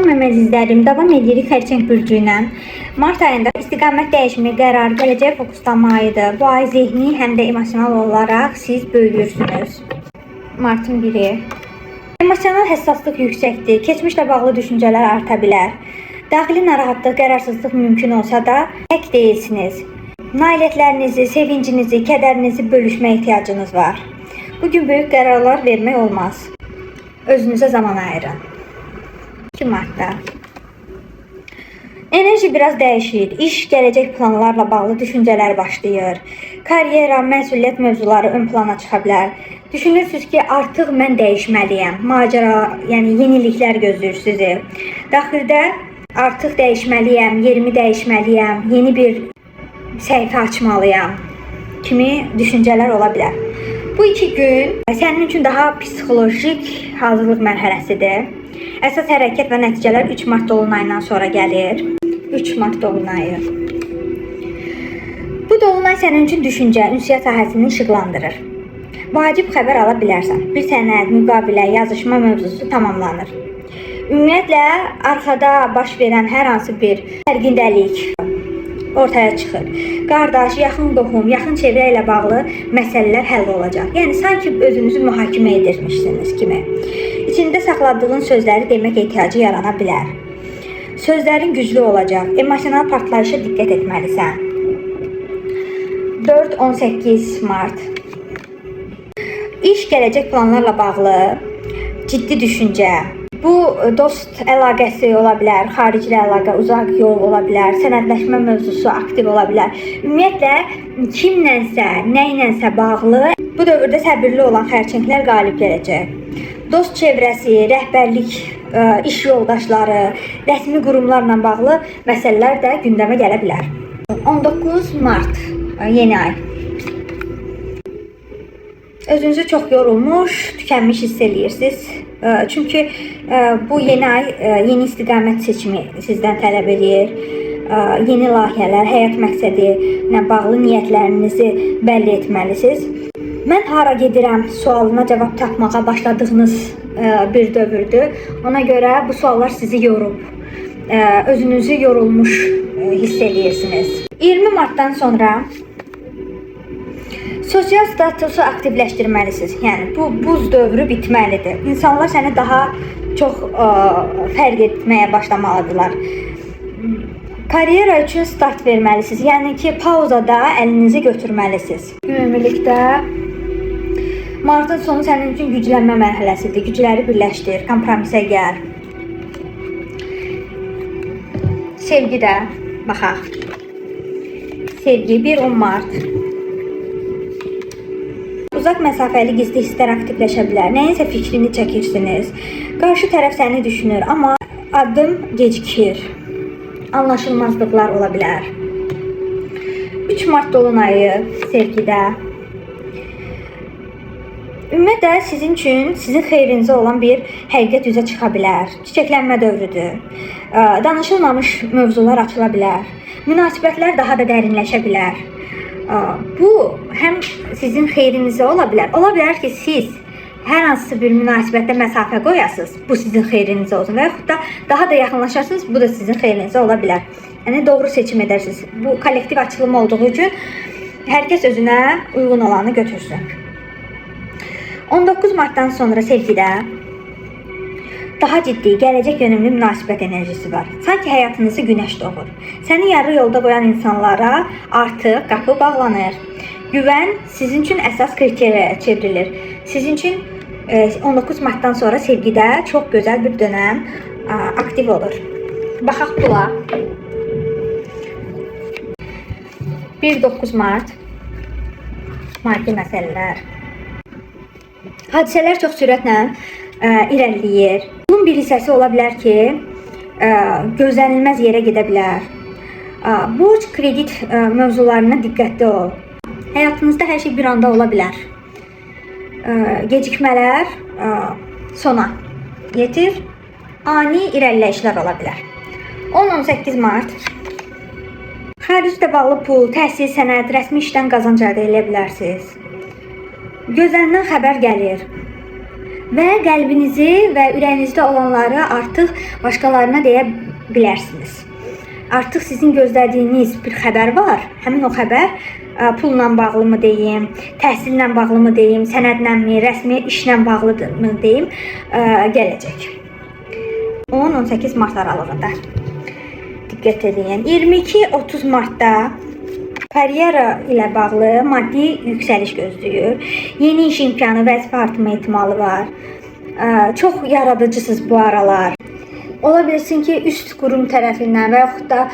Salam əzizlərim, davam edirik Xərçəng bürcü ilə. Mart ayında istiqamət dəyişimi qərarı gələcək fokuslanma ayıdır. Bu ay zehni həm də emosional olaraq siz böyüyürsünüz. Martın 1-i. Emosional həssaslıq yüksəkdir. Keçmişlə bağlı düşüncələr arta bilər. Daxili narahatlıq, qərarsızlıq mümkün olsa da tək deyilsiniz. Nailiyyətlərinizi, sevincinizi, kədərinizi bölüşmə ehtiyacınız var. Bugün böyük qərarlar vermək olmaz. Özünüzə zaman ayırın. 2 Mart'ta. Enerji biraz dəyişir. İş, gələcək planlarla bağlı düşüncələr başlayır. Karyera, məsuliyyət mövzuları ön plana çıxa bilər. Düşünürsünüz ki, artıq mən dəyişməliyəm. Macera, yəni yeniliklər gözləyir sizi. Daxildə artıq dəyişməliyəm, yerimi dəyişməliyəm, yeni bir səhifə açmalıyam kimi düşüncələr ola bilər. Bu 2 gün sənin üçün daha psixolojik hazırlıq mərhələsidir. Əsas hərəkət və nəticələr 3 Mart dolunayından sonra gəlir. 3 Mart dolunayı. Bu dolunay sənin üçün düşüncə, ünsiyyət sahəsini işıqlandırır. Vacib xəbər ala bilərsən. Bir sənəd, müqavilə, yazışma mövzusu tamamlanır. Ümumiyyətlə, arxada baş verən hər hansı bir fərqindəlik ortaya çıxır. Qardaş, yaxın qohum, yaxın çevrə ilə bağlı məsələlər həll olacaq. Yəni, sanki özünüzü mühakimə edirmişsiniz kimi. İçində saxladığın sözləri demək ehtiyacı yarana bilər. Sözlərin güclü olacaq. Emosional partlayışa diqqət etməlisən. 4-18 Mart. İş, gələcək planlarla bağlı ciddi düşüncə. Bu dost əlaqəsi ola bilər, xaricli əlaqə, uzaq yol ola bilər, sənədləşmə mövzusu aktiv ola bilər. Ümumiyyətlə, kimlənsə, nəylənsə bağlı bu dövrdə səbirli olan xərçənglər qalib gələcək. Dost çevrəsi, rəhbərlik, iş yoldaşları, rəsmi qurumlarla bağlı məsələlər də gündəmə gələ bilər. 19 Mart, yeni ay. Özünüzü çox yorulmuş, tükənmiş hiss edirsiniz. Çünki bu yeni ay, yeni istiqamət seçimi sizdən tələb edir. Yeni layihələr, həyat məqsədi ilə bağlı niyyətlərinizi bəlli etməlisiniz. Mən hara gedirəm sualına cavab tapmağa başladığınız bir dövrdür. Ona görə bu suallar sizi yorub, özünüzü yorulmuş hiss edirsiniz. 20 Mart'dan sonra sosial statusu aktivləşdirməlisiniz. Yəni, bu buz dövrü bitməlidir. İnsanlar səni daha çox fərq etməyə başlamalıdırlar. Karyera üçün start verməlisiniz. Yəni ki, pauzada əlinizi götürməlisiniz. Ümumilikdə, Martın sonu sənin üçün güclənmə mərhələsidir. Gücləri birləşdir, kompromisə gəl. Sevgidə, baxaq. Sevgi 1-10 Mart. Uzaq məsafəli gizli hisslər aktivləşə bilər. Nəyinsə fikrini çəkirsiniz. Qarşı tərəf səni düşünür, amma addım gecikir. Anlaşılmazlıqlar ola bilər. 3 Mart dolunayı sevgidə. Ümumiyyətlə, sizin üçün, sizin xeyrinizə olan bir həqiqət üzə çıxa bilər. Çiçəklənmə dövrüdür. Danışılmamış mövzular açıla bilər. Münasibətlər daha da dərinləşə bilər. Bu, həm sizin xeyrinizə ola bilər. Ola bilər ki, siz hər hansı bir münasibətdə məsafə qoyasınız, bu sizin xeyrinizə olsun və yaxud da daha da yaxınlaşarsınız, bu da sizin xeyrinizə ola bilər. Yəni, doğru seçim edərsiniz. Bu, kollektiv açılım olduğu üçün hər kəs özünə uyğun olanı götürsün. 19 Mart'dan sonra sevgidə daha ciddi, gələcək yönümlü münasibət enerjisi var. Sanki həyatınızı günəş doğur. Səni yarı yolda qoyan insanlara artıq qapı bağlanır. Güvən sizin üçün əsas kriteriyaya çevrilir. Sizin üçün 19 Mart'dan sonra sevgidə çox gözəl bir dönəm aktiv olur. Baxaq pula. 1-9 Mart. Maddi məsələlər. Hadisələr çox sürətlə irəliləyir. Bunun bir hissəsi ola bilər ki, gözlənilməz yerə gedə bilər. Borc, kredit mövzularına diqqətli ol. Həyatınızda hər şey bir anda ola bilər. Gecikmələr sona yetir, ani irəliləyişlər ola bilər. 10-18 Mart. Xaricdə bağlı pul, təhsil, sənəd, rəsmi işdən qazanc əldə edə bilərsiniz. Gözlənilən xəbər gəlir. və qəlbinizi və ürəyinizdə olanları artıq başqalarına deyə bilərsiniz. Artıq sizin gözlədiyiniz bir xəbər var. Həmin o xəbər pulla bağlımı deyim, təhsillə bağlımı deyim, sənədləmi, rəsmi işlə bağlıdırmı deyim, gələcək. 10-18 mart aralığında. Diqqət edin. 22-30 martda karyera ilə bağlı maddi yüksəliş gözləyir. Yeni iş imkanı, vəzifə artımı ehtimalı var. Çox yaradıcısınız bu aralar. Ola bilsin ki, üst qurum tərəfindən və yaxud da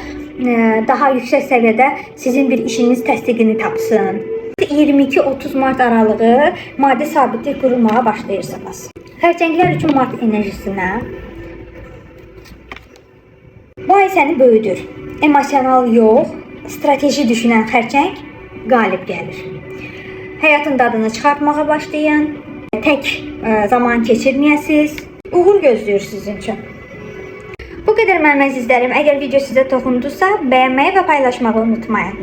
daha yüksək səviyyədə sizin bir işiniz təsdiqini tapsın. 22-30 mart aralığı maddi sabitlik qurmağa başlayırsınız. Xərçənglər üçün mart enerjisinə bu ay səni böyüdür. Emosional yox, strateji düşünən xərçəng qalib gəlir. Həyatın dadını çıxartmağa başlayın. Tək zaman keçirməyəsiniz. Uğur gözləyir sizin üçün. Bu qədər mənim əzizlərim. Əgər video sizə toxundusa, bəyənməyi və paylaşmağı unutmayın.